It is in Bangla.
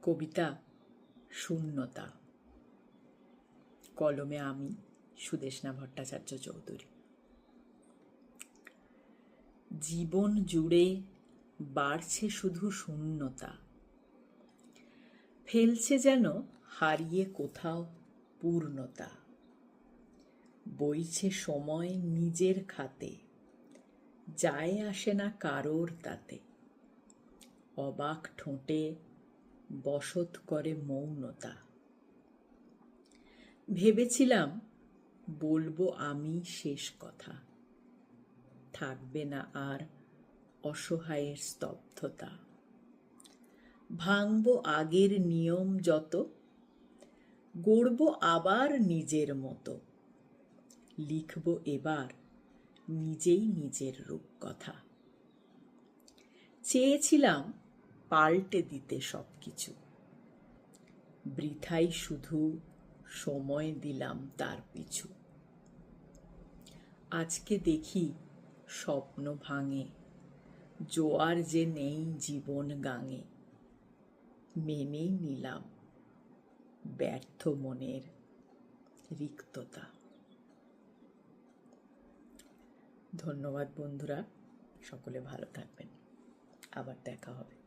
কবিতা শূন্যতা। কলমে আমি, সুদেষ্ণা ভট্টাচার্য চৌধুরী। জীবন জুড়ে বাড়ছে শুধু শূন্যতা, ফেলছে যেন হারিয়ে কোথাও পূর্ণতা। বইছে সময় নিজের খাতে, যায় আসে না কারোর তাতে। অবাক ঠোঁটে বসত করে মৌনতা। ভেবেছিলাম বলবো আমি শেষ কথা, থাকবে না আর অসহায়ের স্তব্ধতা। ভাঙব আগের নিয়ম যত, গড়ব আবার নিজের মতো। লিখব এবার নিজেই নিজের রূপকথা। চেয়েছিলাম পাল্টে দিতে সবকিছু, বৃথাই শুধু সময় দিলাম তার পিছু। আজকে দেখি স্বপ্ন ভাঙে, জোয়ার যে নেই জীবন গাঙে। মেনেই নিলাম ব্যর্থ মনের রিক্ততা। ধন্যবাদ বন্ধুরা, সকলে ভালো থাকবেন। আবার দেখা হবে।